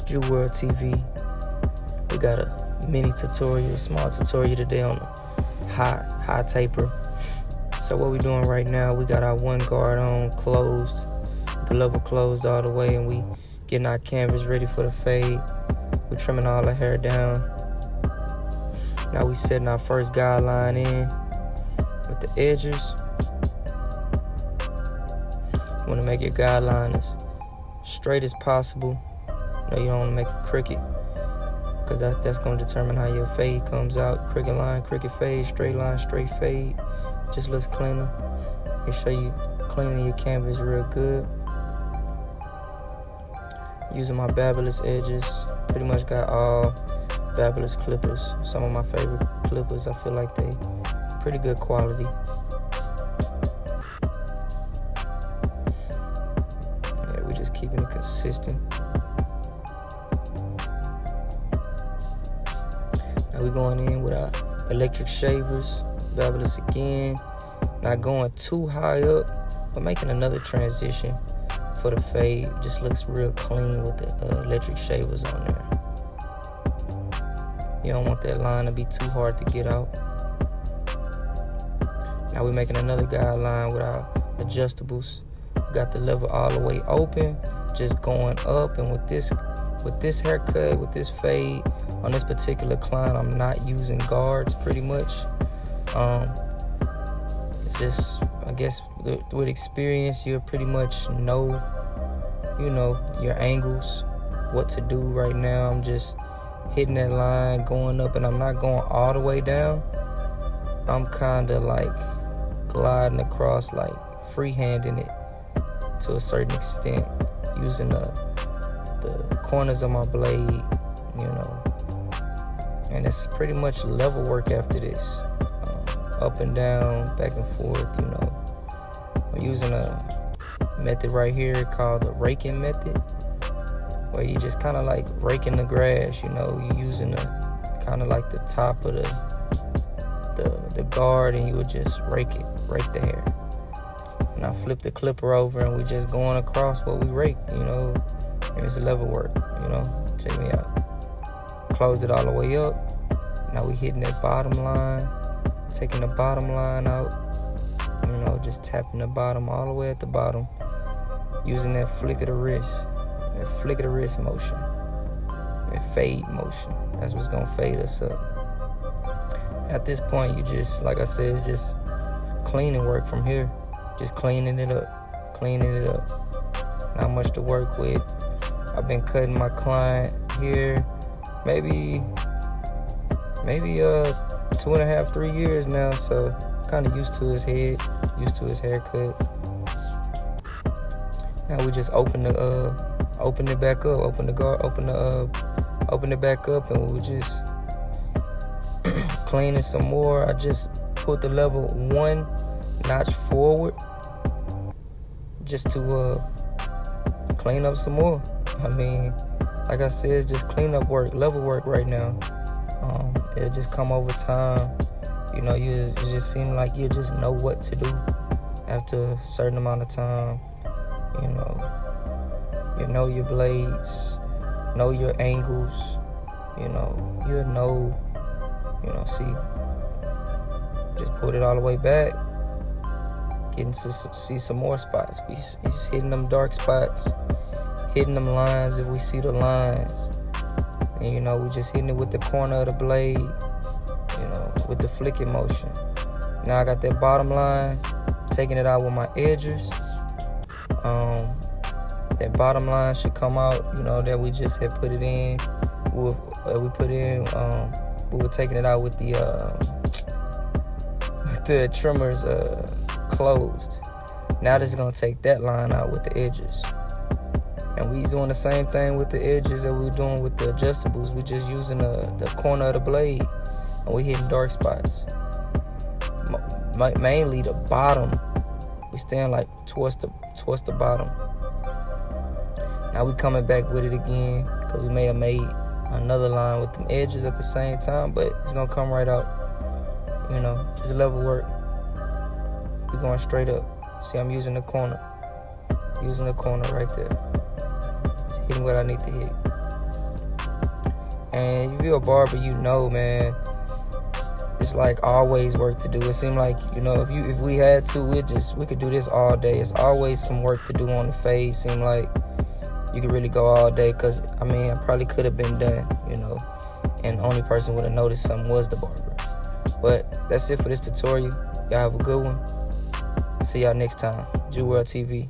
JUWORLDTV. We got a mini tutorial, small tutorial today on the high taper. So what we doing right now, we got our one guard on closed, the level closed all the way, and we getting our canvas ready for the fade. We trimming all the hair down. Now we setting our first guideline in with the edges. You want to make your guideline as straight as possible. You don't want to make it crooked, because that's going to determine how your fade comes out. Crooked line, crooked fade, straight line, straight fade. Just looks cleaner. Make sure you cleaning your canvas real good. Using my Babyliss edges. Pretty much got all Babyliss clippers. Some of my favorite clippers. I feel like they pretty good quality. Yeah, we're just keeping it consistent. Now we're going in with our electric shavers. Babyliss again. Not going too high up, but making another transition for the fade. Just looks real clean with the electric shavers on there. You don't want that line to be too hard to get out. Now we're making another guideline with our adjustables. Got the level all the way open, just going up. And with this haircut, with this fade, on this particular client, I'm not using guards pretty much. It's just, I guess, with experience, you pretty much know, your angles, what to do right now. I'm just hitting that line, going up, and I'm not going all the way down. I'm kind of like gliding across, like freehanding it to a certain extent, using the corners of my blade, and it's pretty much level work after this. Up and down, back and forth, I'm using a method right here called the raking method, where you just kind of like raking the grass. You're using the kind of like the top of the guard, and you would just rake the hair. And I flip the clipper over, and we just going across what we raked, and it's level work. Check me out. Close it all the way up. Now we hitting that bottom line, taking the bottom line out, just tapping the bottom all the way at the bottom, using that flick of the wrist motion, that fade motion. That's what's gonna fade us up. At this point, you just, like I said, it's just cleaning work from here, just cleaning it up. Not much to work with. I've been cutting my client here maybe 2.5, 3 years now, so kind of used to his head, used to his haircut. Now we just open it back up, open it back up, and we just cleaning some more. I just put the level 1 notch forward just to clean up some more. Like I said, it's just cleanup work, level work right now. It'll just come over time. It just seems like you just know what to do after a certain amount of time. You know your blades, know your angles. See, just put it all the way back, getting to see some more spots. He's hitting them dark spots, hitting them lines if we see the lines. And we just hitting it with the corner of the blade, with the flicking motion. Now I got that bottom line, taking it out with my edges. That bottom line should come out, that we just had put it in. We were taking it out with the trimmers closed. Now this is gonna take that line out with the edges. And we doing the same thing with the edges that we doing with the adjustables. We just using the corner of the blade, and we hitting dark spots. Mainly the bottom. We stand like towards the bottom. Now we coming back with it again, because we may have made another line with them edges at the same time, but it's gonna come right out. Just level work. We're going straight up. See, I'm using the corner right there. Hitting what I need to hit. And if you're a barber, you know, man, it's like always work to do. It seemed like, you know, if we had to, we could do this all day. It's always some work to do on the fade. Seemed like you could really go all day, because I mean, I probably could have been done, you know, and the only person would have noticed something was the barber. But that's it for this tutorial. Y'all have a good one. See y'all next time. JUWORLDTV.